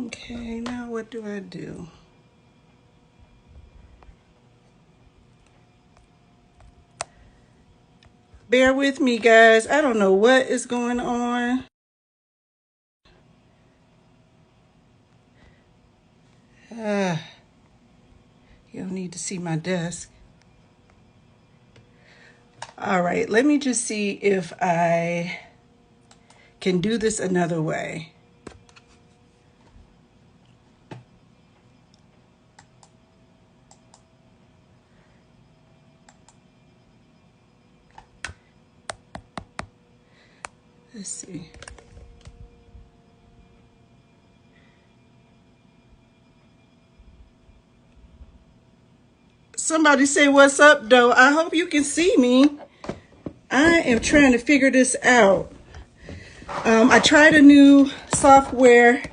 Okay, now what do I do? Bear with me, guys. I don't know what is going on. Uh, you don't need to see my desk. All right, let me just see if I can do this another way. Let's see. Somebody say what's up, though. I hope you can see me. I am trying to figure this out. I tried a new software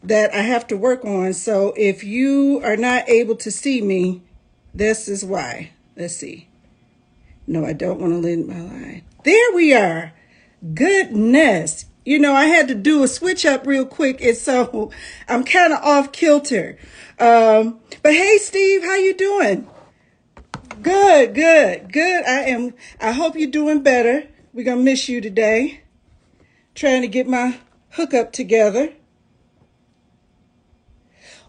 that I have to work on. So if you are not able to see me, this is why. Let's see. No, I don't want to lend my line. There we are. Goodness. You know, I had to do a switch up real quick, and so I'm kind of off kilter. But hey, Steve, how you doing? Good, good, good. I hope you're doing better. We're going to miss you today. Trying to get my hookup together.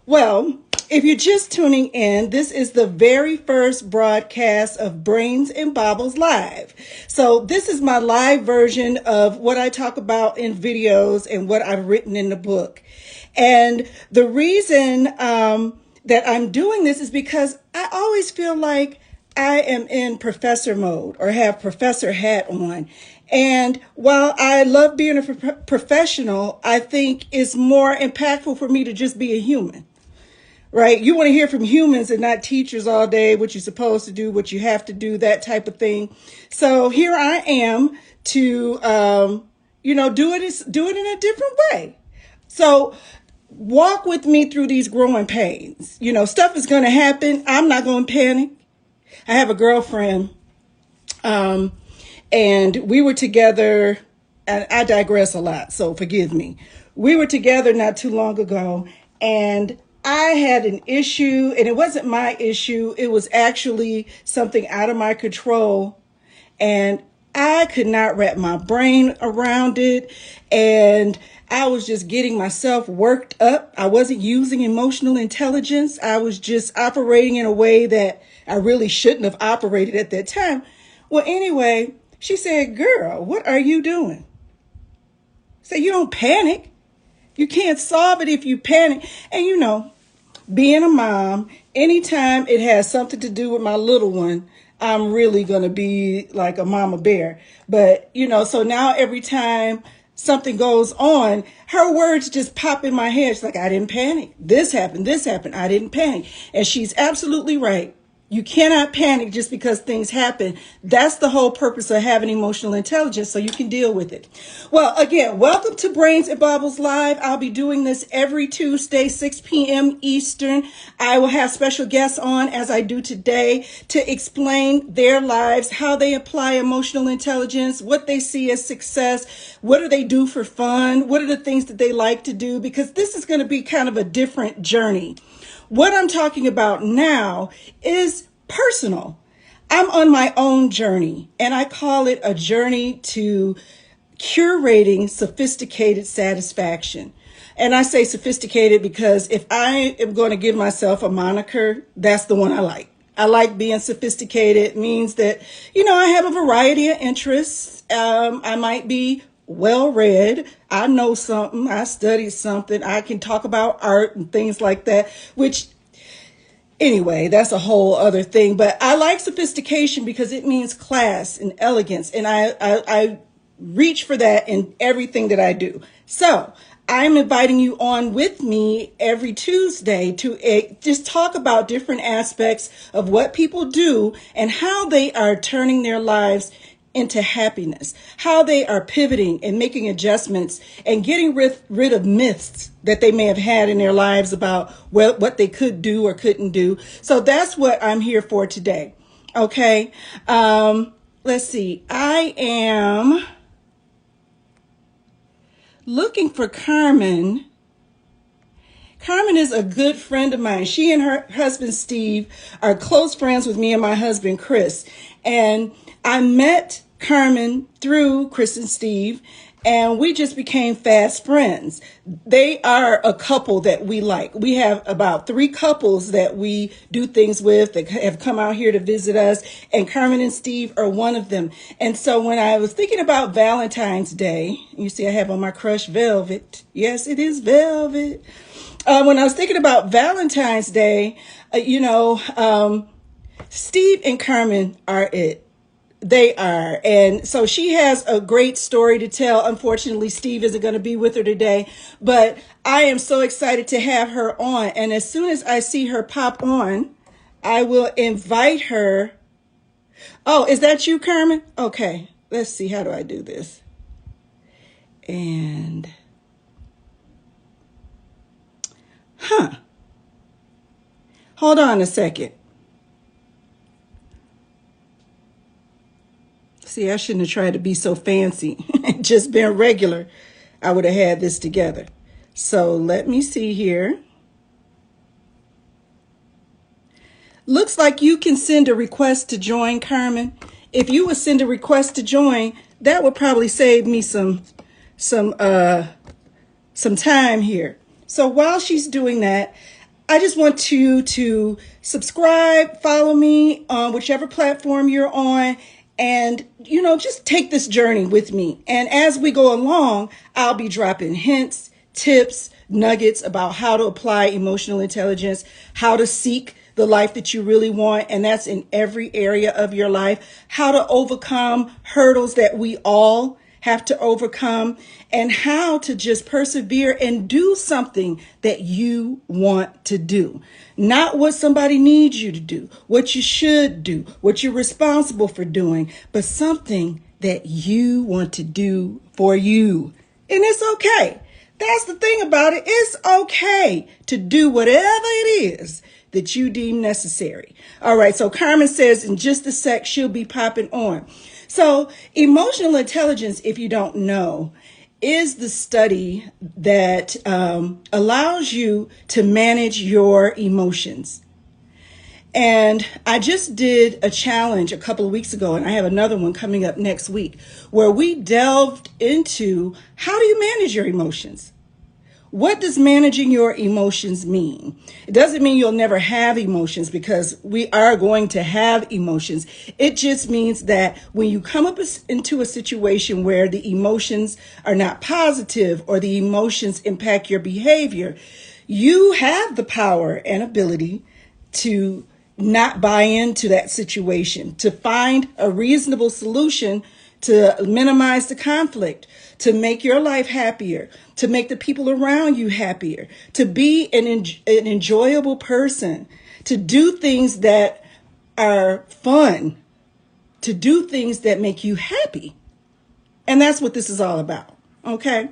Well, if you're just tuning in, this is the very first broadcast of Brains and Baubles Live. So this is my live version of what I talk about in videos and what I've written in the book. And the reason that I'm doing this is because I always feel like I am in professor mode or have professor hat on. And while I love being a professional, I think it's more impactful for me to just be a human. Right? You want to hear from humans and not teachers all day, what you're supposed to do, what you have to do, that type of thing. So here I am to, do it in a different way. So walk with me through these growing pains. You know, stuff is going to happen. I'm not going to panic. I have a girlfriend, and we were together, and I digress a lot, so forgive me. We were together not too long ago, and I had an issue, and it wasn't my issue. It was actually something out of my control, and I could not wrap my brain around it, and I was just getting myself worked up. I wasn't using emotional intelligence. I was just operating in a way that I really shouldn't have operated at that time. Well, anyway, she said, "Girl, what are you doing?" I said, "You don't panic. You can't solve it if you panic." And you know, being a mom, anytime it has something to do with my little one, I'm really going to be like a mama bear. But, you know, so now every time something goes on, her words just pop in my head. She's like, "I didn't panic. This happened. This happened. I didn't panic." And she's absolutely right. You cannot panic just because things happen. That's the whole purpose of having emotional intelligence, so you can deal with it. Well, again, welcome to Brains and Baubles Live. I'll be doing this every Tuesday, 6 p.m. Eastern. I will have special guests on, as I do today, to explain their lives, how they apply emotional intelligence, what they see as success, what do they do for fun, what are the things that they like to do, because this is going to be kind of a different journey. What I'm talking about now is personal. I'm on my own journey, and I call it a journey to curating sophisticated satisfaction. And I say sophisticated because if I am going to give myself a moniker, that's the one I like. I like being sophisticated. It means that, you know, I have a variety of interests. I might be well read. I know something. I studied something. I can talk about art and things like that, which anyway, that's a whole other thing. But I like sophistication because it means class and elegance. And I reach for that in everything that I do. So I'm inviting you on with me every Tuesday to just talk about different aspects of what people do and how they are turning their lives into happiness, how they are pivoting and making adjustments and getting rid of myths that they may have had in their lives about what they could do or couldn't do. So that's what I'm here for today. Okay. Let's see. I am looking for Carmen. Carmen is a good friend of mine. She and her husband, Steve, are close friends with me and my husband, Chris. And I met Carmen through Chris and Steve, and we just became fast friends. They are a couple that we like. We have about 3 couples that we do things with that have come out here to visit us, and Carmen and Steve are one of them. And so when I was thinking about Valentine's Day, you see I have on my crush velvet. Yes, it is velvet. When I was thinking about Valentine's Day, Steve and Carmen are it. They are. And so she has a great story to tell. Unfortunately, Steve isn't going to be with her today, but I am so excited to have her on. And as soon as I see her pop on, I will invite her. Oh, is that you, Carmen? Okay, let's see. How do I do this? And, hold on a second. See, I shouldn't have tried to be so fancy. Just been regular, I would have had this together. So let me see here. Looks like you can send a request to join, Carmen. If you would send a request to join, that would probably save me some time here. So while she's doing that, I just want you to subscribe, follow me on whichever platform you're on, and, just take this journey with me. And as we go along, I'll be dropping hints, tips, nuggets about how to apply emotional intelligence, how to seek the life that you really want. And that's in every area of your life, how to overcome hurdles that we all have to overcome, and how to just persevere and do something that you want to do. Not what somebody needs you to do, what you should do, what you're responsible for doing, but something that you want to do for you. And it's okay. That's the thing about it. It's okay to do whatever it is that you deem necessary. All right. So Carmen says in just a sec, she'll be popping on. So emotional intelligence, if you don't know, is the study that allows you to manage your emotions. And I just did a challenge a couple of weeks ago, and I have another one coming up next week, where we delved into how do you manage your emotions? What does managing your emotions mean? It doesn't mean you'll never have emotions, because we are going to have emotions. It just means that when you come up into a situation where the emotions are not positive or the emotions impact your behavior, you have the power and ability to not buy into that situation, to find a reasonable solution to minimize the conflict, to make your life happier, to make the people around you happier, to be an enjoyable person, to do things that are fun, to do things that make you happy. And that's what this is all about. Okay.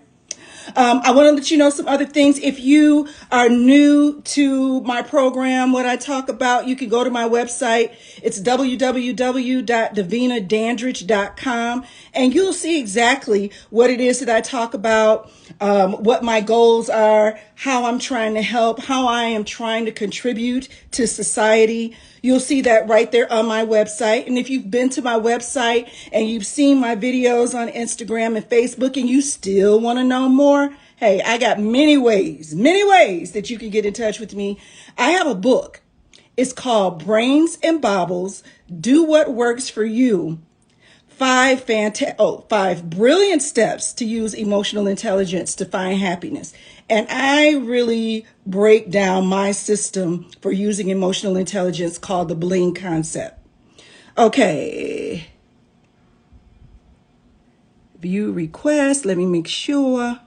I want to let you know some other things. If you are new to my program, what I talk about, you can go to my website. It's www.davinadandridge.com, and you'll see exactly what it is that I talk about, what my goals are, how I'm trying to help, how I am trying to contribute to society. You'll see that right there on my website. And if you've been to my website and you've seen my videos on Instagram and Facebook and you still want to know more, hey, I got many ways that you can get in touch with me. I have a book. It's called Brains and Baubles, Do What Works for You. 5 brilliant steps to use emotional intelligence to find happiness. And I really break down my system for using emotional intelligence called the Bling concept. Okay. View request. Let me make sure.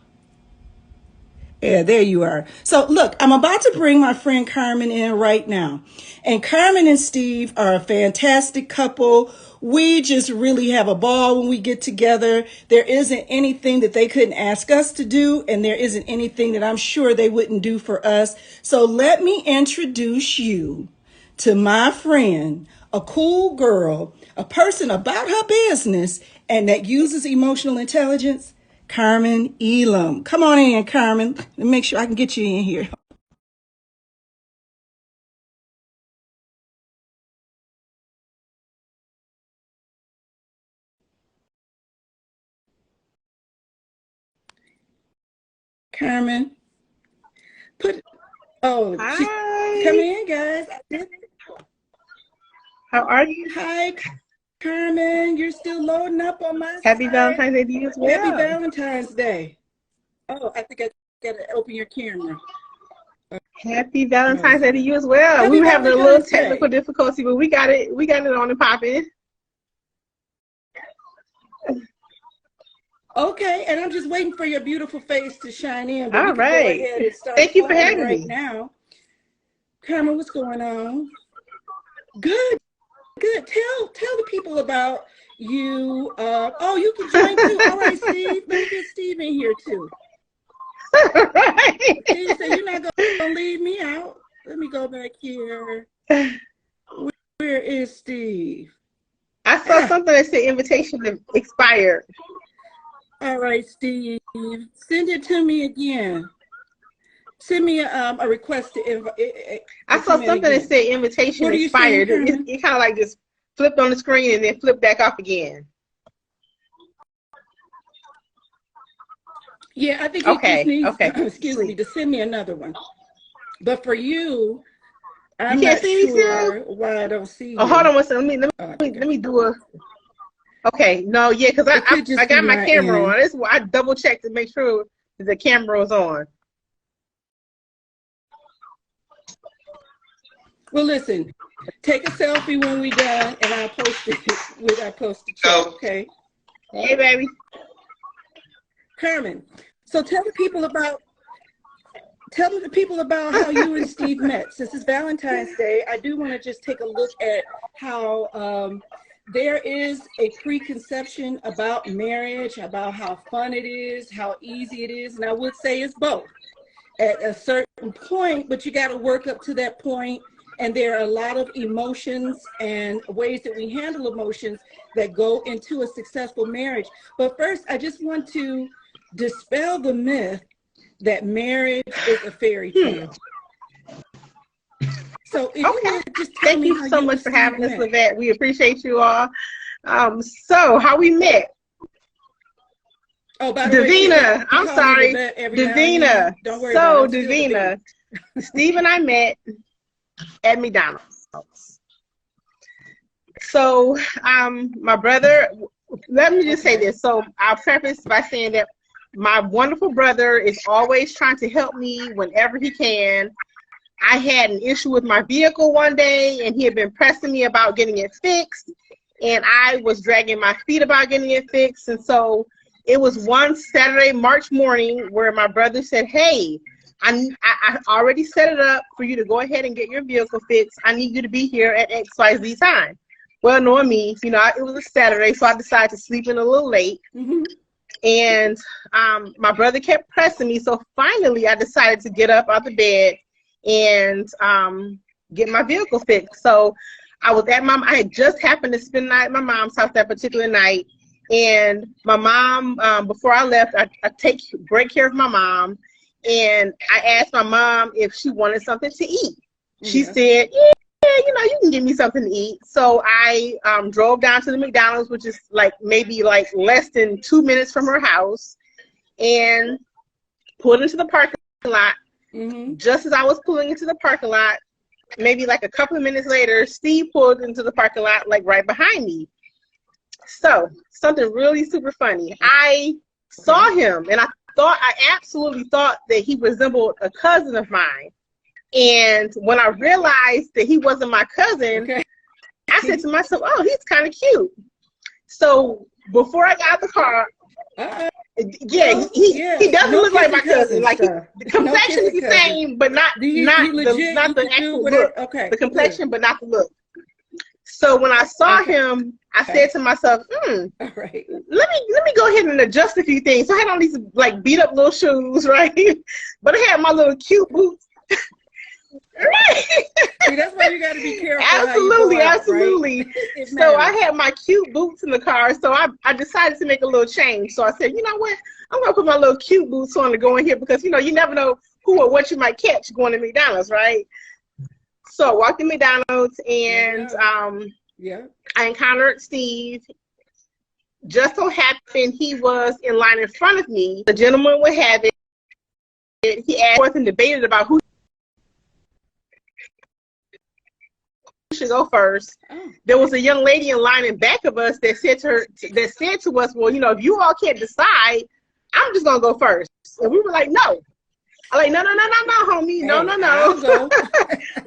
Yeah, there you are. So look, I'm about to bring my friend Carmen in right now. And Carmen and Steve are a fantastic couple. We just really have a ball when we get together. There isn't anything that they couldn't ask us to do, and there isn't anything that I'm sure they wouldn't do for us. So let me introduce you to my friend, a cool girl, a person about her business, and that uses emotional intelligence, Carmen Elam. Come on in, Carmen. Let me make sure I can get you in here. Carmen. Put oh, she's Hi. coming in, guys. How are you? Hi, Carmen. You're still loading up on my Happy side. Valentine's Day to you as Happy well. Valentine's Day. Oh, I think I gotta open your camera. Happy Valentine's Day to Okay. you as well. We Happy were having a little Valentine's technical Day. difficulty, but we got it. We got it on and popping. Okay, and I'm just waiting for your beautiful face to shine in, but we All could go right. ahead and start Thank you for flowing having right me. now. Carmen, what's going on? Good, good. Tell the people about you. Oh, you can join too. All right, Steve. Let me get Steve in here too. Right. Steve said you're not gonna leave me out. Let me go back here. Where is Steve? I saw something that said invitation expired. All right, Steve. Send it to me again. Send me a request to invite. I saw something that said invitation What are you saying, expired. Carmen? It kind of like just flipped on the screen and then flipped back off again. Yeah, I think he just needs, Okay. excuse me, to send me another one. But for you, You I'm can't not see me still? sure why I don't see Oh, hold you. on one second. Let me do a. Okay, no, yeah, because It could I just be got my my camera end. on. This I double checked to make sure that the camera was on. Well, listen, take a selfie when we done, and I'll post it with our post the chat. Okay, Hey, baby. Carmen. So tell the people how you and Steve met. Since it's Valentine's Day, I do want to just take a look at how there is a preconception about marriage, about how fun it is, how easy it is, and I would say it's both at a certain point, but you got to work up to that point. And there are a lot of emotions and ways that we handle emotions that go into a successful marriage. But first, I just want to dispel the myth that marriage is a fairy tale. So if you would just tell Thank me you how so you much and for Steve having us, met. Livette. We appreciate you all. So how we met? Oh, by the way, she Davina, he I'm called me sorry, Livette every now and Davina. then. Don't worry about it. So I'm still Davina. Davina, Steve and I met at McDonald's. So my brother, let me just say this. So I'll preface by saying that my wonderful brother is always trying to help me whenever he can. I had an issue with my vehicle one day, and he had been pressing me about getting it fixed, and I was dragging my feet about getting it fixed. And so it was one Saturday, March morning, where my brother said, hey, I already set it up for you to go ahead and get your vehicle fixed. I need you to be here at XYZ time. Well, knowing me, you know, it was a Saturday, so I decided to sleep in a little late. And my brother kept pressing me, so finally I decided to get up out the bed and get my vehicle fixed. So I was at I had just happened to spend the night at my mom's house that particular night. And my mom, before I left, I take great care of my mom. And I asked my mom if she wanted something to eat. She said, yeah, you know, you can give me something to eat. So I drove down to the McDonald's, which is maybe less than 2 minutes from her house, and pulled into the parking lot. Just as I was pulling into the parking lot, maybe a couple of minutes later, Steve pulled into the parking lot right behind me. So something really super funny. I saw him, and I absolutely thought that he resembled a cousin of mine. And when I realized that he wasn't my cousin, I said to myself, oh, he's kind of cute. So before I got out the car, he doesn't look like my cousin. The complexion is the same, but not the actual look. The complexion, but not the look. So when I saw him, I said to myself, all right, let me go ahead and adjust a few things. So I had on these beat up little shoes, right? But I had my little cute boots. Right. See, that's why you got to be careful. Absolutely. Right? So I had my cute boots in the car, so I decided to make a little change. So I said, you know what? I'm gonna put my little cute boots on to go in here because you never know who or what you might catch going to McDonald's, right? So I walked in McDonald's and I encountered Steve. Just so happened he was in line in front of me. The gentleman would have it he asked forth and debated about who should go first. There was a young lady in line in back of us that said to us, well, you know, if you all can't decide, I'm just gonna go first. And we were like, no. I'm like, no, homie, no.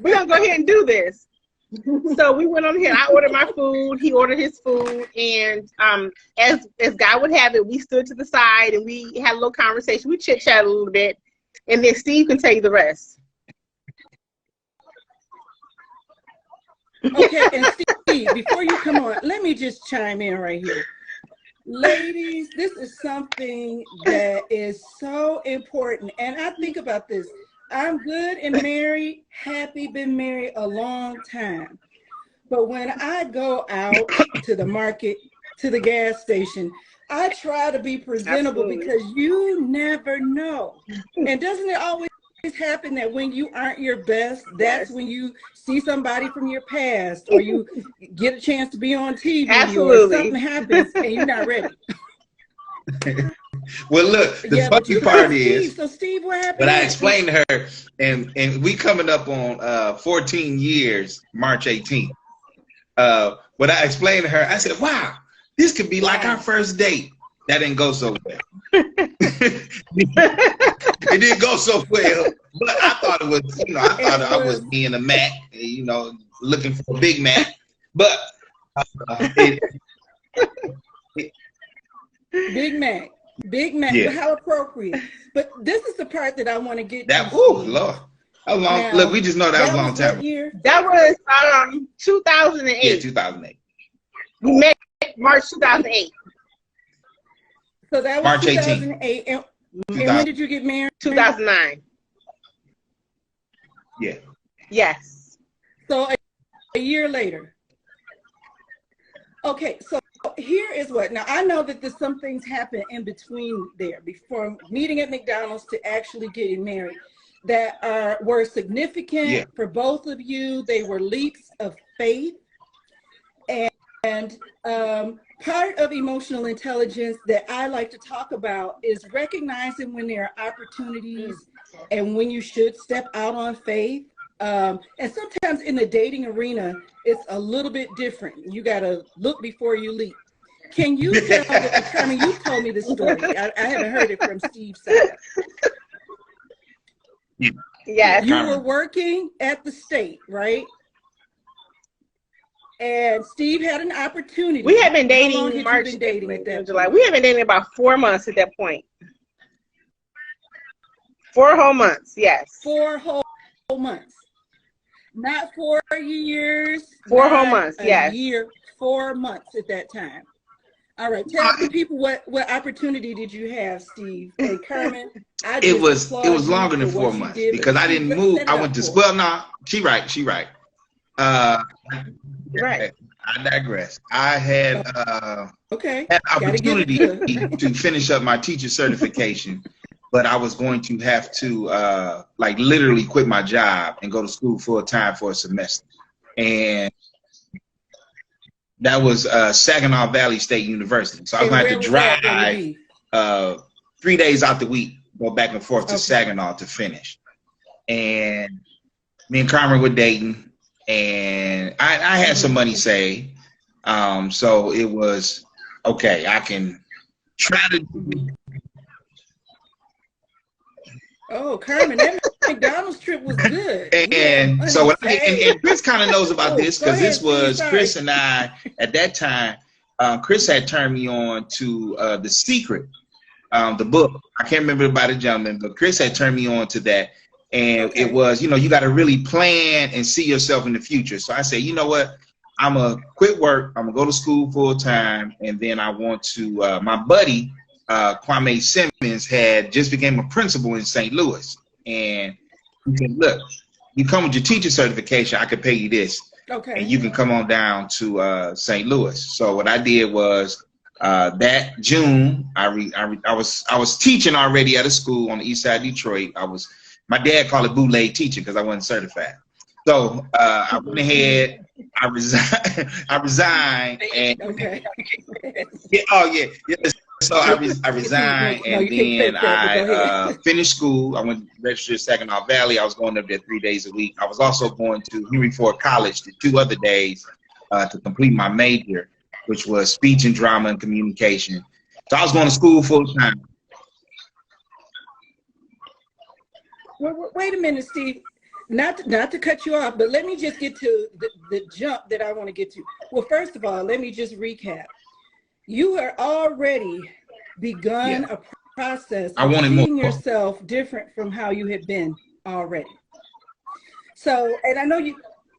We're gonna go ahead and do this. So we went on ahead. I ordered my food. He ordered his food, and as God would have it, we stood to the side and we had a little conversation. We chit chatted a little bit, and then Steve can tell you the rest. Okay, and Steve, before you come on, let me just chime in right here. Ladies, this is something that is so important. And I think about this. I'm good and married, happy, been married a long time. But when I go out to the market, to the gas station, I try to be presentable. Absolutely. Because you never know. And doesn't it always happen that when you aren't your best, that's when you see somebody from your past, or you get a chance to be on TV, or something happens and you're not ready? Well, look, the funny part is, so Steve, what happened? But I explained to her, and we coming up on 14 years, March 18th. What I explained to her, I said, wow, this could be like our first date. That didn't go so well. It didn't go so well, but I thought it was, you know, I was being a Mac, you know, looking for a Big Mac, but Big Mac, yeah. But how appropriate. But this is the part that I want to get that. to. Oh Lord, how long? Now, look, we just know that was a long time. Year? That was 2008. Yeah, 2008. We met March 2008. So that was March 2008. And when did you get married? 2009. Yeah. Yes. So a year later. Okay, so here is what. Now, I know that there's some things happen in between there, before meeting at McDonald's to actually getting married, that were significant for both of you. They were leaps of faith. And part of emotional intelligence that I like to talk about is recognizing when there are opportunities and when you should step out on faith. And sometimes in the dating arena, it's a little bit different. You got to look before you leap. Can you tell that, Carmen, you told me this story. I haven't heard it from Steve's side. Yes. You were working at the state, right? And Steve had an opportunity. We had been dating. How long had you been dating at that July? point? We had been dating about 4 months at that point. 4 whole months, yes. 4 whole months. Not 4 years. 4 whole months, yes. A year, 4 months at that time. All right, tell the people what opportunity did you have, Steve and Carmen? It was longer than 4 months because I didn't move. I went to well, no, she right. Right. I digress. I had an opportunity to finish up my teacher certification, but I was going to have to like literally quit my job and go to school full time for a semester, and that was Saginaw Valley State University. So I was going to have to drive 3 days out the week, go back and forth to Saginaw to finish. And me and Carmen were dating, and I had some money saved. So it was, okay, I can try to do it. Oh, Carmen, that McDonald's trip was good. And so, and Chris kind of knows about this because this was Chris and I at that time. Chris had turned me on to The Secret, the book. I can't remember about the gentleman, but Chris had turned me on to that. And it was, you know, you got to really plan and see yourself in the future. So I said, you know what? I'm going to quit work. I'm going to go to school full time. And then I want to, my buddy, Kwame Simmons had just became a principal in St. Louis. And he said, look, you come with your teacher certification, I could pay you this. Okay. And you can come on down to St. Louis. So what I did was that June, I was teaching already at a school on the east side of Detroit. My dad called it bootleg teacher because I wasn't certified. So I went ahead, I resigned, and So I resigned, and then I finished school. I went registered Saginaw Valley. I was going up there 3 days a week. I was also going to Henry Ford College the 2 other days to complete my major, which was speech and drama and communication. So I was going to school full time. Wait a minute, Steve. Not to cut you off, but let me just get to the jump that I want to get to. Well, first of all, let me just recap. You are already begun a process of seeing yourself different from how you had been already. So, and I know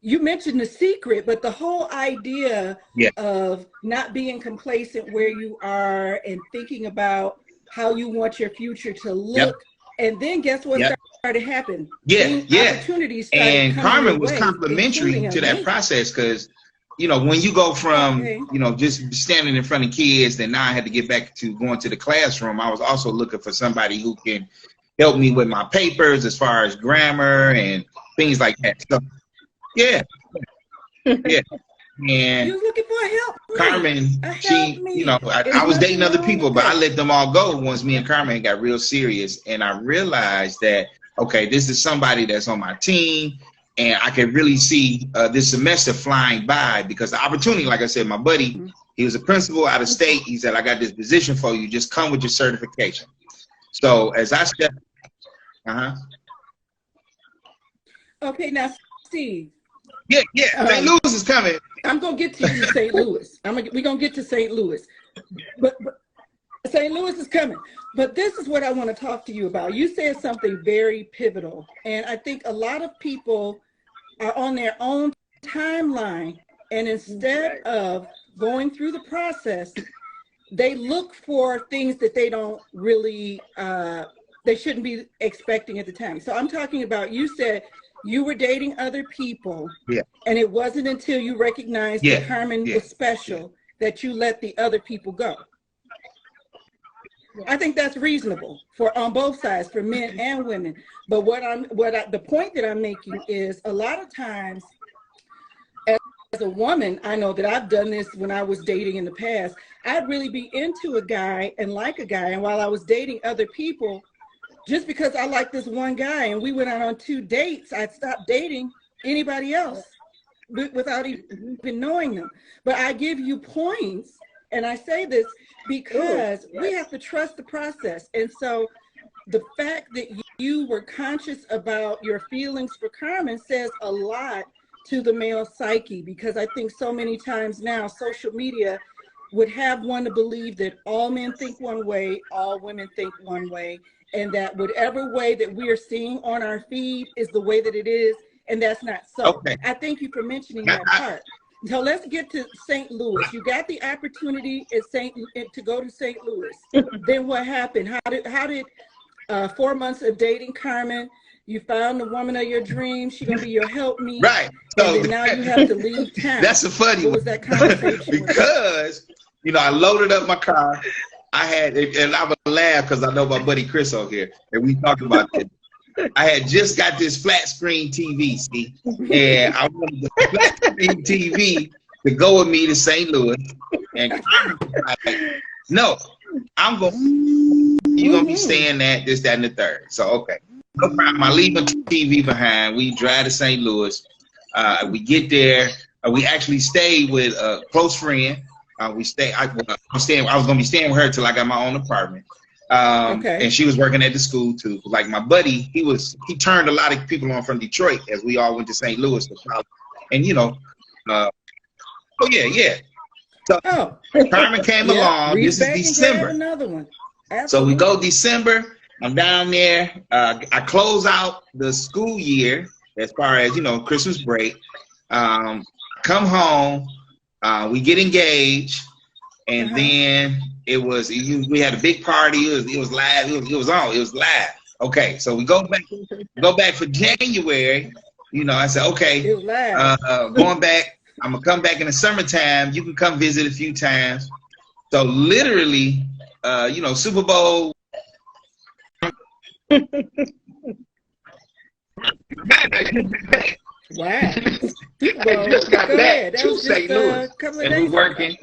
you mentioned the secret, but the whole idea of not being complacent where you are and thinking about how you want your future to look, and then guess what started to happen? Opportunities started and Carmen was way, complimentary to that process, because you know, when you go from, you know, just standing in front of kids, then now I had to get back to going to the classroom. I was also looking for somebody who can help me with my papers as far as grammar and things like that. So, and you looking for help? Carmen, she, you know, I was dating other people, but I let them all go once me and Carmen got real serious. And I realized that, okay, this is somebody that's on my team. And I could really see this semester flying by, because the opportunity, like I said, my buddy, he was a principal out of state. He said, I got this position for you. Just come with your certification. So as I stepped, Okay, now, Steve. St. Louis is coming. I'm going to get to you, St. Louis. We're going to get to St. Louis. But St. Louis is coming. But this is what I want to talk to you about. You said something very pivotal. And I think a lot of people are on their own timeline. And instead of going through the process, they look for things that they don't really, they shouldn't be expecting at the time. So I'm talking about, you said you were dating other people. And it wasn't until you recognized that Carmen was special that you let the other people go. I think that's reasonable for on both sides, for men and women. But the point that I'm making is, a lot of times as a woman, I know that I've done this when I was dating in the past. I'd really be into a guy and like a guy, and while I was dating other people, just because I liked this one guy and we went out on 2 dates, I'd stop dating anybody else without even knowing them. But I give you points, and I say this because we have to trust the process. And so the fact that you were conscious about your feelings for Carmen says a lot to the male psyche, because I think so many times now social media would have one to believe that all men think one way, all women think one way, and that whatever way that we are seeing on our feed is the way that it is, and that's not so. I thank you for mentioning that part. So let's get to St. Louis. You got the opportunity to go to St. Louis. Then what happened? How did 4 months of dating Carmen, you found the woman of your dreams, she's gonna be your helpmeet. Right. So and then now you have to leave town. That's a funny one. What was that conversation? Because, you know, I loaded up my car. I had, and I would laugh because I know my buddy Chris on here, and we talked about this. I had just got this flat screen TV, see, and I wanted the flat screen TV to go with me to St. Louis. And Carmen was like, no, you're gonna be staying at this, that, and the third. So okay, no problem. I leave my TV behind. We drive to St. Louis. We get there. We actually stayed with a close friend. I was gonna be staying with her till I got my own apartment. And she was working at the school too. Like my buddy, he turned a lot of people on from Detroit as we all went to St. Louis to college. And you know, So Carmen came along. This is December. Another one. So we go December. I'm down there. I close out the school year as far as, you know, Christmas break. Come home. We get engaged, and then we had a big party. It was live. It was live. Okay, so we go back for January. You know, I said, okay, going back. I'm gonna come back in the summertime. You can come visit a few times. So literally, you know, Super Bowl. Wow. I just got back to St. Louis, and we're working.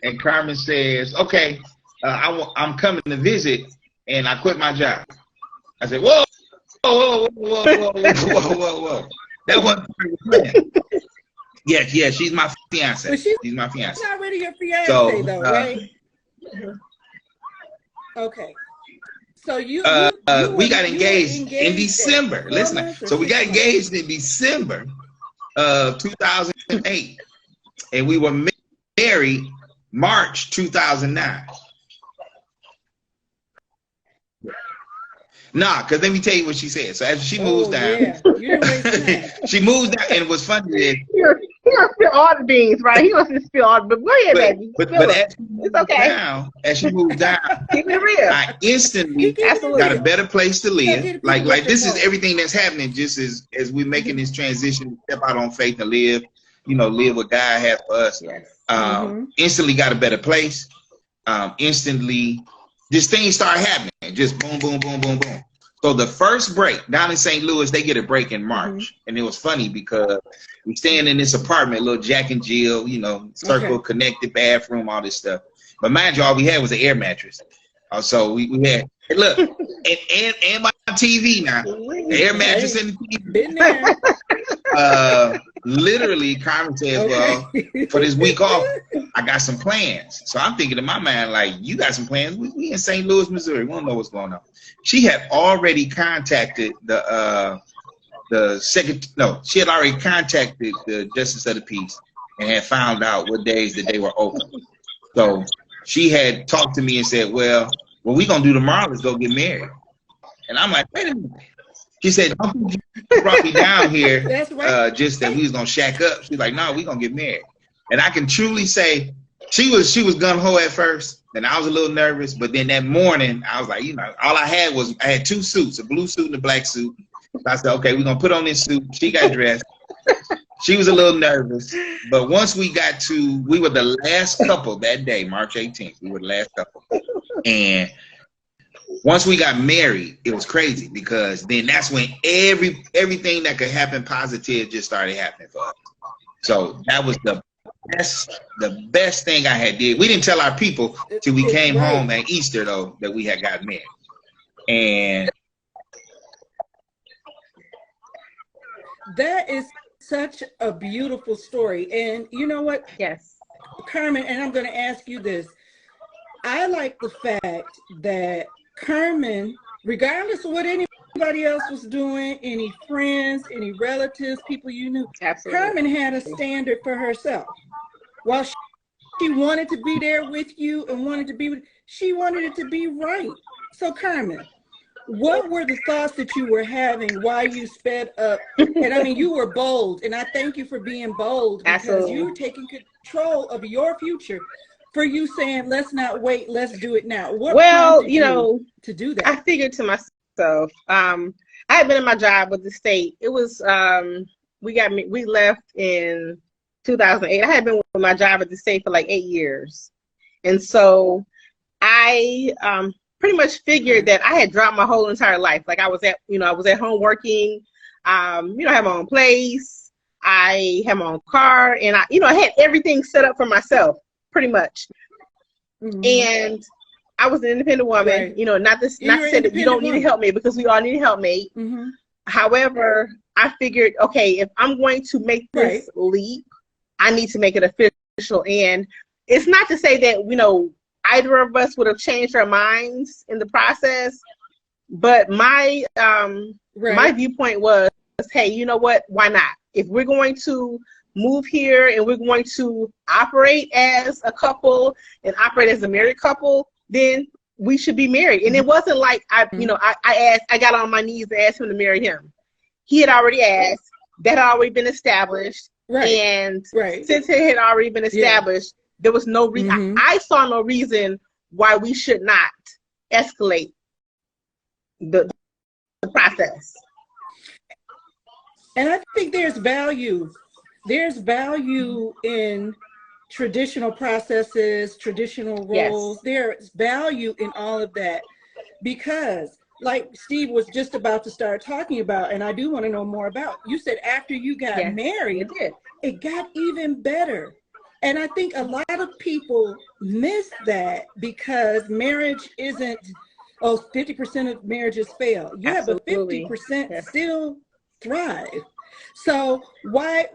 And Carmen says, okay, I'm coming to visit, and I quit my job. I said, whoa, whoa, whoa, whoa, whoa, whoa, whoa, whoa. That wasn't the plan. Yeah, she's my fiance. But she's my fiance. Not already your fiance, So, though, right? Okay. So we got engaged in December. Listen, so we got engaged in December of 2008, and we were married March 2009. Nah, because let me tell you what she said. So after she moves down, she moves down, and it was funny that he don't spill all the beans, right? He doesn't spill all, but go ahead, baby. But it's okay. Now, as she moved down, keep it real. I instantly got a better place to live. Like this is everything that's happening just as we're making this transition, step out on faith and live, live what God has for us. Yes. Instantly got a better place. Instantly, this thing started happening. Just boom, boom, boom, boom, boom. So the first break down in St. Louis, they get a break in March. And it was funny because we staying in this apartment, little Jack and Jill, circle, connected bathroom, all this stuff. But mind you, all we had was an air mattress. So we had, look, and my TV now, the air mattress and the TV. Been there. Literally, Carmen says, well, for this week off, I got some plans. So I'm thinking in my mind, like, you got some plans? We in St. Louis, Missouri. We don't know what's going on. She had already contacted she had already contacted the Justice of the Peace and had found out what days that they were open. So she had talked to me and said, well, what we gonna do tomorrow is go get married. And I'm like, wait a minute. She said, don't you brought me down here just that we was gonna shack up. She's like, no, we gonna get married. And I can truly say she was gung-ho at first, and I was a little nervous, but then that morning I was like, all I had two suits, a blue suit and a black suit. So I said, okay, we're gonna put on this suit. She got dressed. She was a little nervous, but once we were the last couple that day, March 18th. We were the last couple. And once we got married, it was crazy because then that's when everything that could happen positive just started happening for us. So that was the best thing I had did. We didn't tell our people till we came home at Easter though that we had got married. And that is such a beautiful story. And you know what? Yes. Carmen, and I'm going to ask you this. I like the fact that Carmen, regardless of what anybody else was doing, any friends, any relatives, people you knew, absolutely, Carmen had a standard for herself. While she wanted to be there with you and she wanted it to be right. So Carmen, what were the thoughts that you were having while you sped up? And I mean, you were bold, and I thank you for being bold because absolutely, you were taking control of your future. For you saying, let's not wait, let's do it now. What prompted you to do that? I figured to myself, I had been in my job with the state. It was we left in 2008. I had been with my job at the state for like 8 years, and so I pretty much figured that I had dropped my whole entire life. Like I was at home working. I had my own place. I had my own car, and I had everything set up for myself. Pretty much. And I was an independent woman, not to say that you don't need to help me, because we all need a helpmate. However, I figured, okay, if I'm going to make this leap, I need to make it official. And it's not to say that, either of us would have changed our minds in the process, but my my viewpoint was, hey, you know what? Why not? If we're going to move here and we're going to operate as a couple and operate as a married couple, then we should be married. And it wasn't like I got on my knees and asked him to marry him. He had already asked. That had already been established. And since it had already been established, there was no reason. I saw no reason why we should not escalate the process. And I think there's value. There's value in traditional processes, traditional roles. There's value in all of that, because like Steve was just about to start talking about, and I do want to know more about, you said after you got married, it got even better. And I think a lot of people miss that because marriage isn't, oh, 50% of marriages fail. Yeah, but Absolutely. 50% Yes. still thrive. So why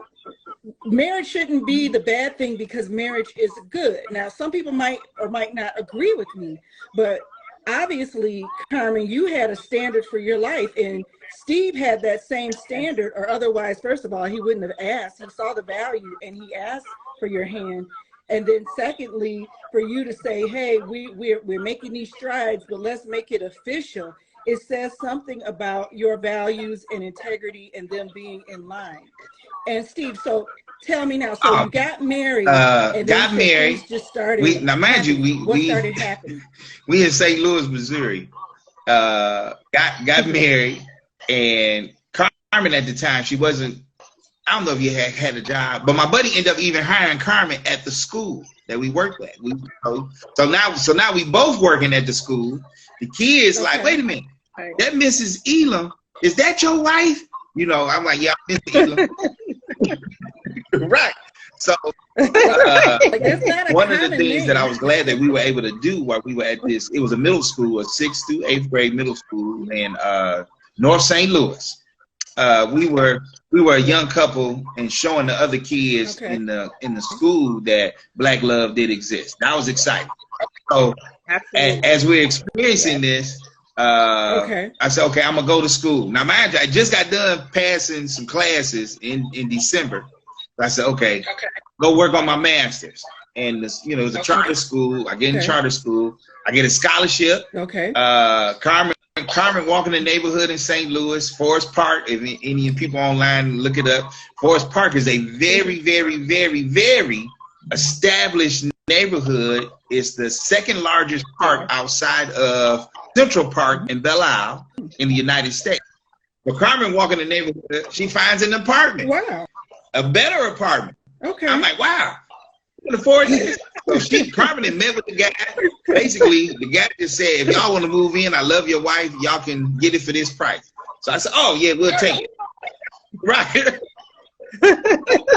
marriage shouldn't be the bad thing because marriage is good. Now, some people might or might not agree with me, but obviously, Carmen, you had a standard for your life, and Steve had that same standard, or otherwise, first of all, he wouldn't have asked. He saw the value and he asked for your hand. And then secondly, for you to say, hey, we're making these strides, but let's make it official. It says something about your values and integrity and them being in line. And Steve, so tell me now, so you got married and then you got said married. things just started Now, mind happening. you, What started happening? we in St. Louis, Missouri. Got married, and Carmen at the time, she wasn't. I don't know if you had a job, but my buddy ended up even hiring Carmen at the school that we worked at. So now we both working at the school. The kids like, wait a minute, that Mrs. Elam, is that your wife? You know, I'm like, yeah, Mrs. Elam. Right. So one of the things that I was glad that we were able to do while we were at this, it was a middle school, a 6th through 8th grade middle school in North St. Louis. We were a young couple and showing the other kids in the school that Black love did exist. That was exciting. So as we're experiencing this, I said, okay, I'm gonna go to school. Now, mind you, I just got done passing some classes in December. I said, okay, go work on my master's. And this, you know, it's a charter school. I get in charter school. I get a scholarship. Carmen walking the neighborhood in St. Louis, Forest Park. If any people online look it up, Forest Park is a very, very, very, very established neighborhood. It's the second largest park outside of Central Park in Belle Isle in the United States. But Carmen walking the neighborhood, she finds an apartment. Wow. A better apartment. Okay. I'm like, wow, you can afford this. So Carmen had met with the guy. Basically, the guy just said, if y'all want to move in, I love your wife, y'all can get it for this price. So I said, oh yeah, we'll take it. Right.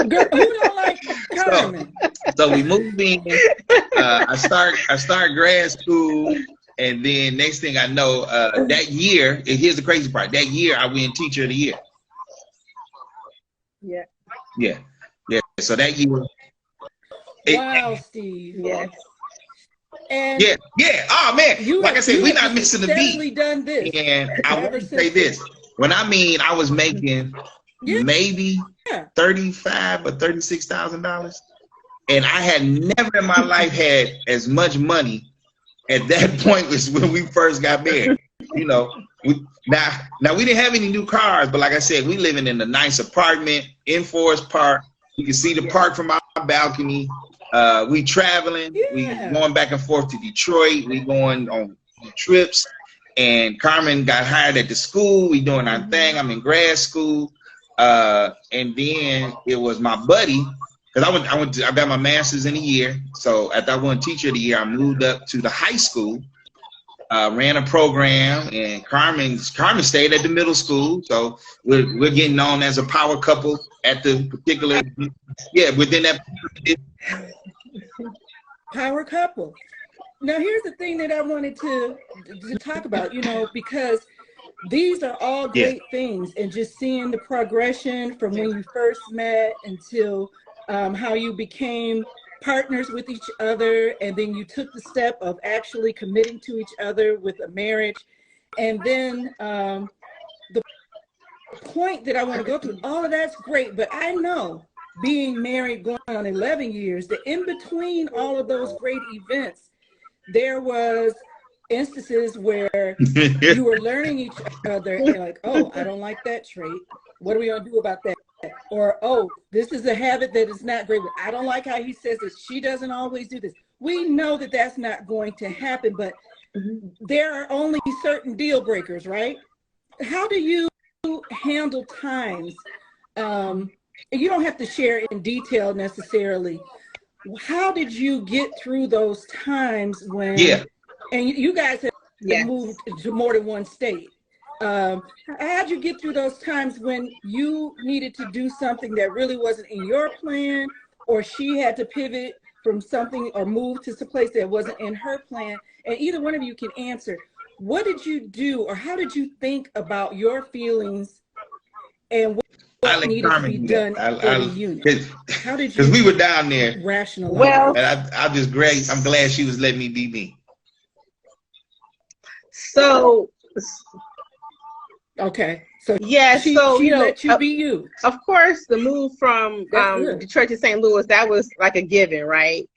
Girl, who don't like Carmen? So we moved in. I start grad school, and then next thing I know, that year, and here's the crazy part, that year I win Teacher of the Year. Yeah. So that year. Wow, Steve. Yes. And oh man, like I said, we're not missing the beat. Done this. And I want to say this. When I mean I was making maybe $35,000 or $36,000, and I had never in my life had as much money at that point as when we first got married. You know, now we didn't have any new cars, but like I said, we living in a nice apartment in Forest Park. You can see the park from our balcony. We traveling. We going back and forth to Detroit. We going on trips. And Carmen got hired at the school. We doing our thing. I'm in grad school. And then it was my buddy, because I got my master's in a year. So after I won Teacher of the Year, I moved up to the high school. Ran a program, and Carmen stayed at the middle school, so we're getting known as a power couple at the particular within that power couple. Now here's the thing that I wanted to talk about, you know, because these are all great things, and just seeing the progression from when you first met until how you became partners with each other, and then you took the step of actually committing to each other with a marriage, and then the point that I want to go through, all of that's great, but I know being married going on 11 years, that in between all of those great events, there was instances where you were learning each other and like, oh, I don't like that trait. What are we gonna do about that? Or, oh, this is a habit that is not great. I don't like how he says this. She doesn't always do this. We know that that's not going to happen, but there are only certain deal breakers, right? How do you handle times? You don't have to share in detail necessarily. How did you get through those times when, and you guys have moved to more than one state. How'd you get through those times when you needed to do something that really wasn't in your plan, or she had to pivot from something or move to some place that wasn't in her plan, and either one of you can answer, what did you do or how did you think about your feelings and I what let needed to Carmen be do that. done for the unit? How did Because you we were down there. rationalize? Well, And I'm just great. I'm glad she was letting me be me. so Okay. So yeah, so she let you be you. Of course, the move from Detroit to St. Louis, that was like a given, right?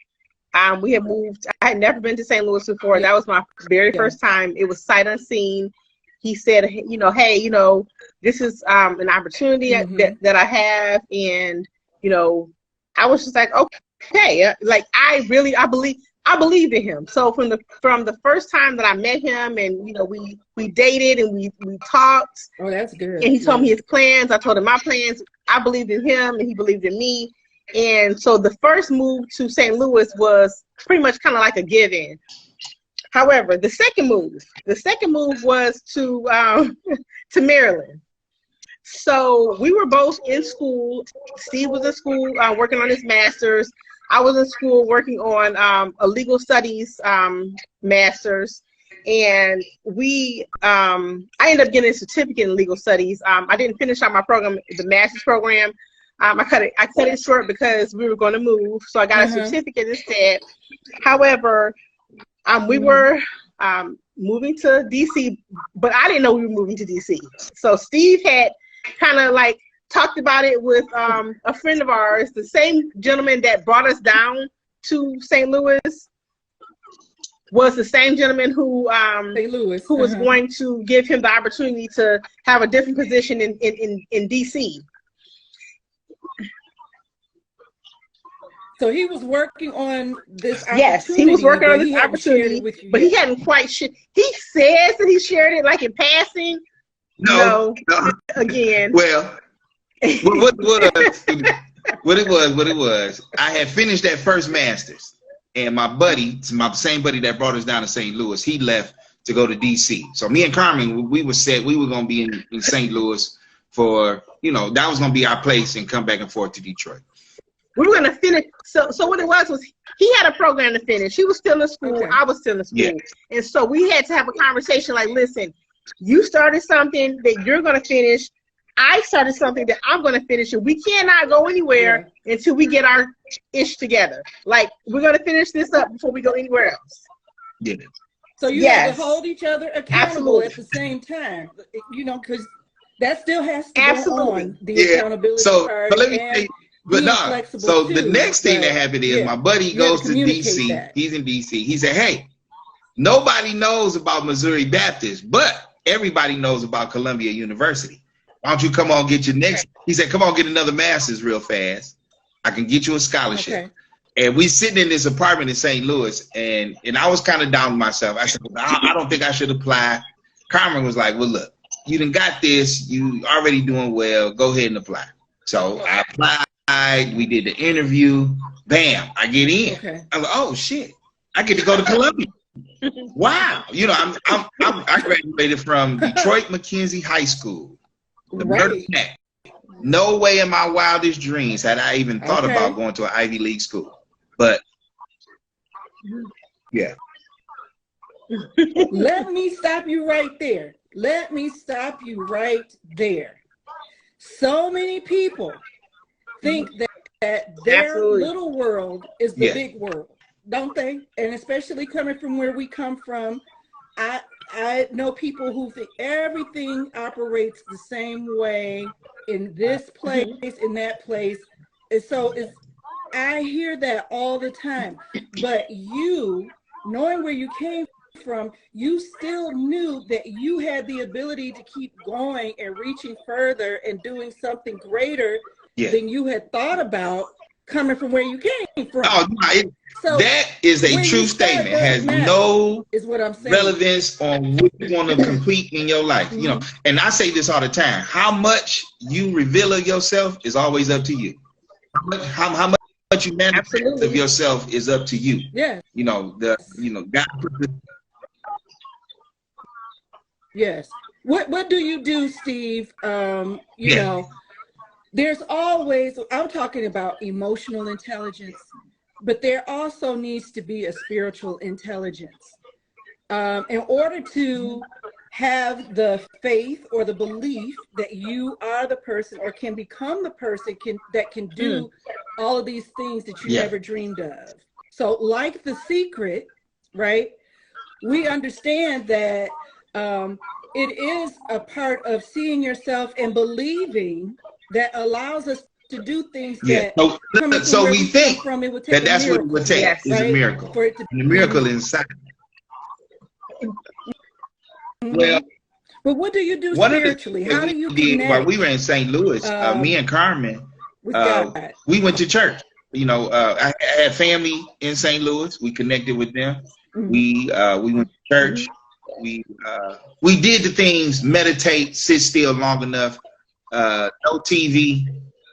We had moved. I had never been to St. Louis before. Yeah. That was my very first time. It was sight unseen. He said, hey, this is an opportunity that I have, and I was just like, okay, like I believed in him. So from the first time that I met him, and we dated and we talked. Oh, that's good. And he told me his plans. I told him my plans. I believed in him, and he believed in me. And so the first move to St. Louis was pretty much kind of like a give-in. However, the second move was to Maryland. So we were both in school. Steve was in school working on his master's. I was in school working on a legal studies master's. And I ended up getting a certificate in legal studies. I didn't finish out my program, the master's program. I cut it short because we were going to move, so I got a certificate instead. However, we were moving to DC, but I didn't know we were moving to DC. So Steve had kind of like talked about it with a friend of ours, the same gentleman that brought us down to St. Louis. Was the same gentleman who was going to give him the opportunity to have a different position in DC. So he was working on this opportunity. Yes, he was working on this opportunity, but he hadn't quite He says that he shared it like in passing. No. Again. Well, what it was, I had finished that first master's. And my buddy, my same buddy that brought us down to St. Louis, he left to go to DC. So me and Carmen, we were set. We were going to be in St. Louis for, that was going to be our place and come back and forth to Detroit. We were going to finish. So what it was he had a program to finish. He was still in school. Okay. I was still in school. Yeah. And so we had to have a conversation like, listen, you started something that you're going to finish. I started something that I'm going to finish, and we cannot go anywhere until we get our ish together. Like, we're going to finish this up before we go anywhere else. Yeah. So you have to hold each other accountable at the same time, because that still has to go on, the accountability part. But let me say, so the next thing that happened is my buddy goes to DC. That. He's in DC. He said, hey, nobody knows about Missouri Baptist, but everybody knows about Columbia University. Why don't you come on get your next? He said, come on, get another master's real fast. I can get you a scholarship. Okay. And we sitting in this apartment in St. Louis, and I was kind of down with myself. I said, I don't think I should apply. Carmen was like, well, look, you done got this. You already doing well. Go ahead and apply. So I applied. We did the interview. Bam, I get in. Okay. I'm like, oh, shit. I get to go to Columbia. Wow. I graduated from Detroit McKenzie High School. Right. No way in my wildest dreams had I even thought about going to an Ivy League school. But yeah. Let me stop you right there. So many people think that their little world is the big world, don't they? And especially coming from where we come from, I know people who think everything operates the same way in this place, in that place. And so I hear that all the time. But you, knowing where you came from, you still knew that you had the ability to keep going and reaching further and doing something greater than you had thought about coming from where you came from. Oh, so that is a true statement. It has no relevance on what you want to complete in your life. And I say this all the time. How much you reveal of yourself is always up to you. How much you manifest of yourself is up to you. Yeah. God. Yes. What do you do, Steve? there's always, I'm talking about emotional intelligence, but there also needs to be a spiritual intelligence. In order to have the faith or the belief that you are the person or can become the person that can do all of these things that you never dreamed of. So like The Secret, right? We understand that it is a part of seeing yourself and believing that allows us to do things that coming from So where we we come think from, it would take that a that's what it miracle. would take. Yes. Is a Right? miracle. For it to And the miracle inside. Well, but what do you do one of the spiritually? things How we do you did while we connect were in St. Louis, me and Carmen, with God? we went to church. You know, I had family in St. Louis. We connected with them. We went to church. We did the things: meditate, sit still long enough, no TV,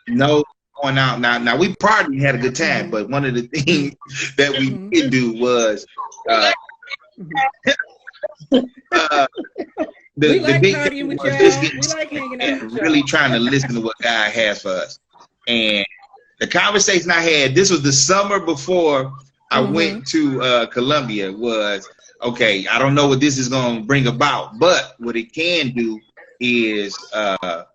no going out. Now we partied, had a good time, but one of the things that we did do was we the like big partying thing with was y'all. just getting We like hanging out and with y'all. really trying to listen to what God has for us. And the conversation I had, this was the summer before I went to Columbia, was, okay, I don't know what this is going to bring about, but what it can do is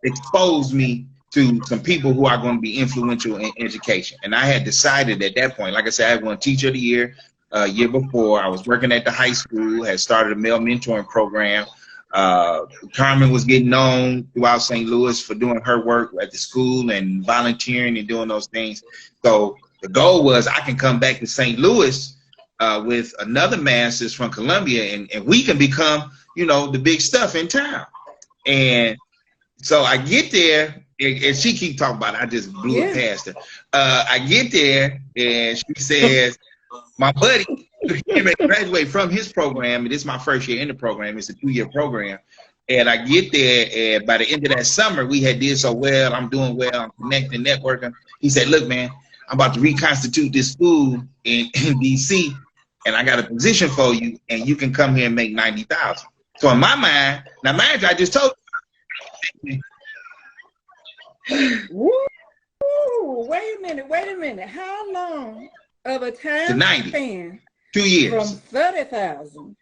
expose me to some people who are going to be influential in education. And I had decided at that point, like I said, I won Teacher of the Year before. I was working at the high school, had started a male mentoring program. Carmen was getting known throughout St. Louis for doing her work at the school and volunteering and doing those things. So the goal was I can come back to St. Louis with another master's from Columbia, and we can become, you know, the big stuff in town. And so I get there, and she keep talking about it. I just blew it past her. I get there, and she says, my buddy, he graduated from his program, and this is my first year in the program. It's a 2-year program. And I get there, and by the end of that summer, we had did so well. I'm doing well. I'm connecting, networking. He said, look, man, I'm about to reconstitute this school in D.C., and I got a position for you, and you can come here and make $90,000. So in my mind, now mind you, I just told you. Woo! Wait a minute. How long of a time span? 2 years. From 30,000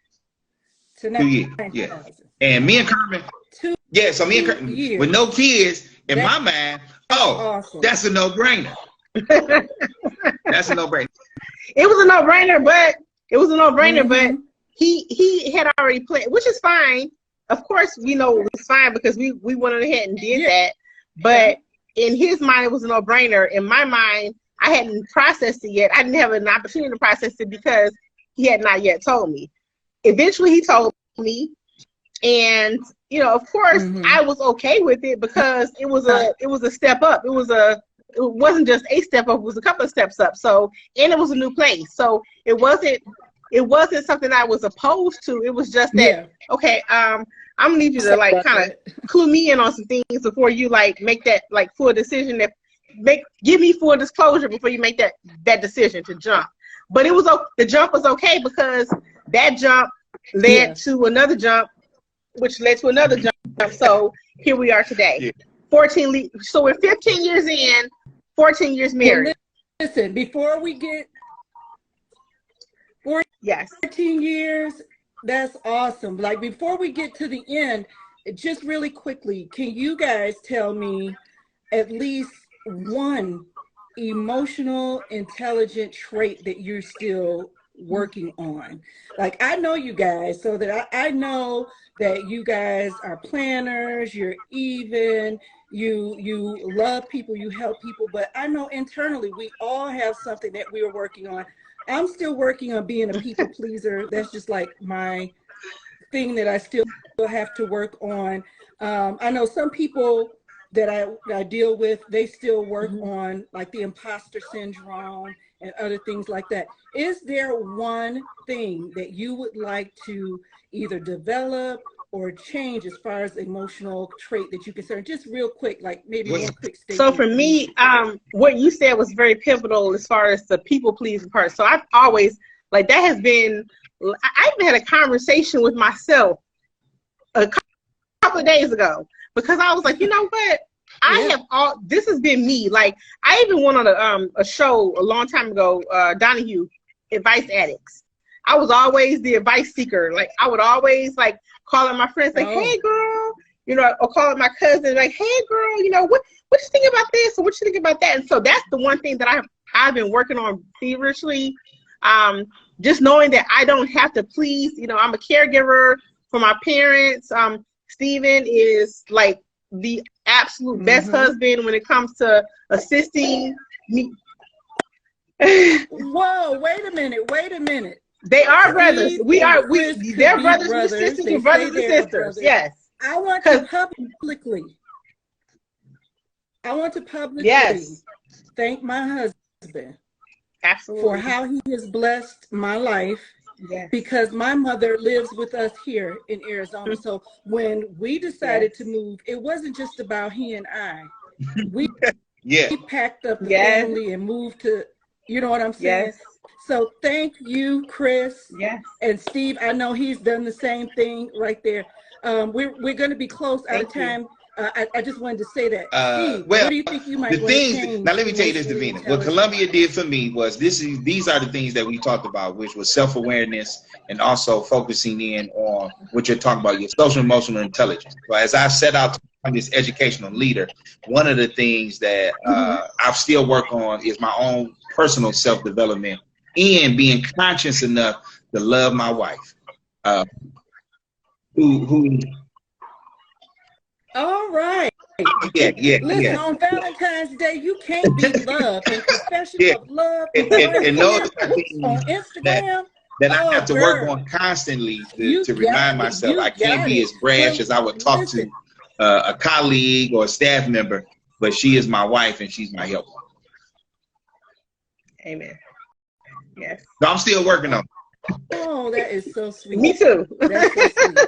to 2 years. 90,000. Yeah. And me and Carmen. So me and Carmen, with no kids, in my mind, awesome. That's a no-brainer. That's a no-brainer. It was a no-brainer, but but he had already planned, which is fine. Of course, we know it's fine because we went ahead and did that. But in his mind, it was a no-brainer. In my mind, I hadn't processed it yet. I didn't have an opportunity to process it because he had not yet told me. Eventually, he told me, and you know, of course, I was okay with it because it was a step up. It wasn't just a step up; it was a couple of steps up. So, and it was a new place. So it wasn't something I was opposed to. It was just that okay. I'm gonna need you to like kind of clue me in on some things before you like make that like full decision. That give me full disclosure before you make that decision to jump. But it was the jump was okay because that jump led to another jump, which led to another jump. So here we are today. 14. So we're 15 years in, 14 years married. Listen, before we get 14 years, that's awesome. Like before we get to the end, just really quickly, can you guys tell me at least one emotional intelligent trait that you're still working on? Like I know you guys, so that I know that you guys are planners, you're even, you love people, you help people, but I know internally we all have something that we are working on. I'm still working on being a people pleaser. That's just like my thing that I still have to work on. I know some people that I deal with, they still work on like the imposter syndrome and other things like that. Is there one thing that you would like to either develop or change as far as emotional trait that you consider? Just real quick, like maybe one quick statement. So for me, what you said was very pivotal as far as the people pleasing part. So I've always, like that has been, I even had a conversation with myself a couple of days ago because I was like, you know what? This has been me. Like, I even went on a show a long time ago, Donahue, Advice Addicts. I was always the advice seeker. Like, I would always like call up my friends, like, hey girl, you know, or call up my cousin, like, hey girl, you know, what you think about this or what you think about that? And so that's the one thing that I've been working on feverishly. Just knowing that I don't have to please, you know, I'm a caregiver for my parents. Steven is like the absolute best husband when it comes to assisting me. Whoa, wait a minute. They are brothers. They're brothers and sisters and brothers and sisters. Yes. I want to publicly thank my husband. Absolutely. For how he has blessed my life. Yes. Because my mother lives with us here in Arizona. So when we decided to move, it wasn't just about he and I. We packed up the family and moved to, you know what I'm saying? Yes. So thank you, Chris. Yes. And Steve, I know he's done the same thing right there. We're going to be close out of time. I just wanted to say that. Steve, well, what do you think you might the things, now let me tell you this, Davina. What Columbia did for me was these are the things that we talked about, which was self-awareness and also focusing in on what you're talking about, your social emotional intelligence. So as I set out to become this educational leader, one of the things that I still work on is my own personal self-development and being conscious enough to love my wife. All right. Listen, on Valentine's Day, you can't be loved. And confession of love and those are things on Instagram. That I have to work on constantly to remind myself I can't be as brash as I would talk to a colleague or a staff member, but she is my wife and she's my helper. Amen. Yes. So I'm still working on it. Oh, that is so sweet. Me too. That's so sweet.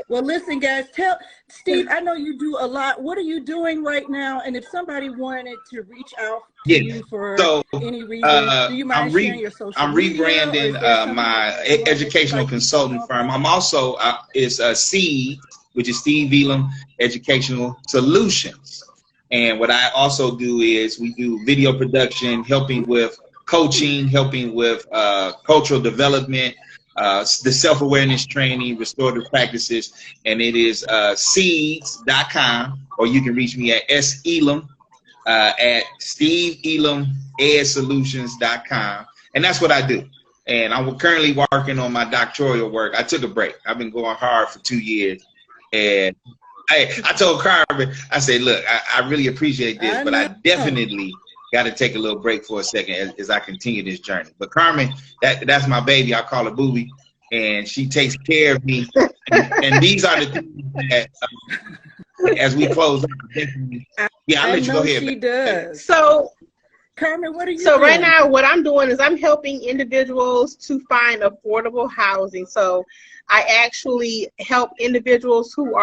Well, listen, guys, tell Steve, I know you do a lot. What are you doing right now? And if somebody wanted to reach out to you for any reason, do you mind sharing your social media? I'm rebranding my educational consulting firm. I'm also is SEED, which is Steve Elam Educational Solutions. And what I also do is we do video production, helping with coaching, helping with cultural development, the self-awareness training, restorative practices, and it is seeds.com, or you can reach me at selam at steveelamedsolutions.com, and that's what I do. And I'm currently working on my doctoral work. I took a break. I've been going hard for 2 years, and I told Carmen, I said, look, I really appreciate this, but I definitely got to take a little break for a second as I continue this journey. But Carmen, that's my baby. I call her Booby, and she takes care of me. And these are the things that, as we close, I'll let you go ahead. She does. So, Carmen, what are you doing? So right now, what I'm doing is I'm helping individuals to find affordable housing. So I actually help individuals who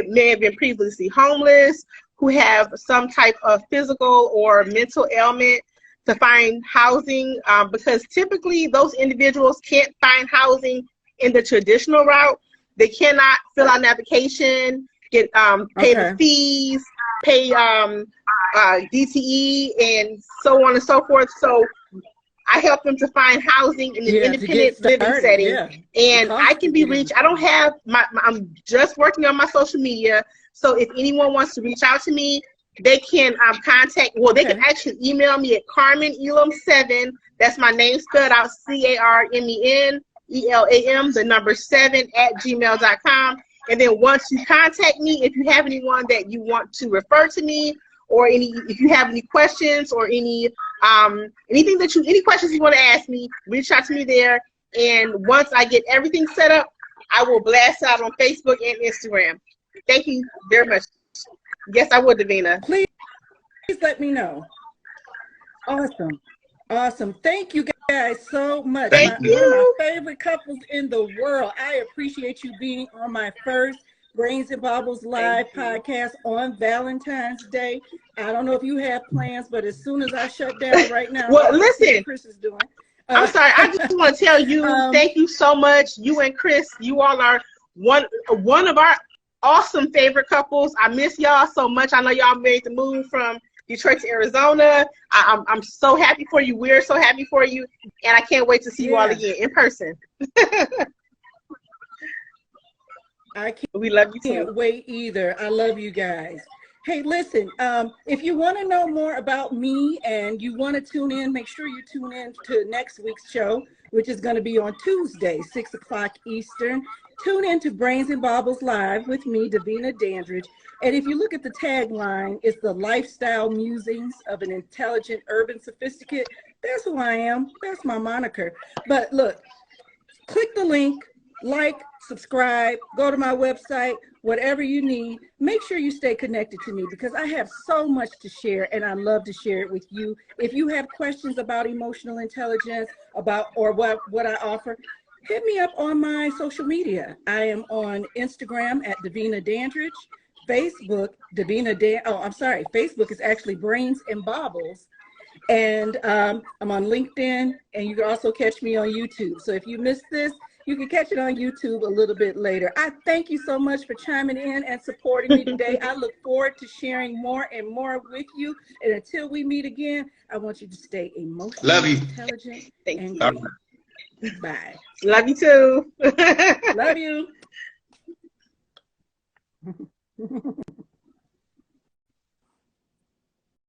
may have been previously homeless, who have some type of physical or mental ailment, to find housing, because typically those individuals can't find housing in the traditional route. They cannot fill out an application, get pay the fees, pay DTE, and so on and so forth. So I help them to find housing in an independent living setting, and I can be reached. I don't have I'm just working on my social media. So if anyone wants to reach out to me, they can contact, they can actually email me at Carmen Elam 7. That's my name spelled out, CarmenElam, the number 7 @gmail.com. And then once you contact me, if you have anyone that you want to refer to me, or if you have any questions or any questions you want to ask me, reach out to me there. And once I get everything set up, I will blast out on Facebook and Instagram. Thank you very much. Yes, I would, Davina. Please let me know. Awesome. Thank you guys so much. Thank you. One of my favorite couples in the world. I appreciate you being on my first Brains and Baubles live podcast on Valentine's Day. I don't know if you have plans, but as soon as I shut down right now, well, listen, Chris is doing. I'm sorry. I just want to tell you, thank you so much. You and Chris, you all are one of our awesome favorite couples. I miss y'all so much. I know y'all made the move from Detroit to Arizona. I'm so happy for you. We're so happy for you. And I can't wait to see you all again in person. We love you too. Can't wait either. I love you guys. Hey, listen, if you want to know more about me and you want to tune in, make sure you tune in to next week's show, which is going to be on Tuesday, 6 o'clock Eastern. Tune in to Brains and Baubles Live with me, Davina Dandridge. And if you look at the tagline, it's the lifestyle musings of an intelligent urban sophisticate. That's who I am. That's my moniker. But look, click the link, like, subscribe, go to my website, whatever you need. Make sure you stay connected to me because I have so much to share and I love to share it with you. If you have questions about emotional intelligence, or what I offer, hit me up on my social media. I am on Instagram at Davina Dandridge, Facebook, Facebook is actually Brains and Baubles. And I'm on LinkedIn, and you can also catch me on YouTube. So if you missed this, you can catch it on YouTube a little bit later. I thank you so much for chiming in and supporting me today. I look forward to sharing more and more with you. And until we meet again, I want you to stay emotionally intelligent and great. Bye. Love you too. Love you.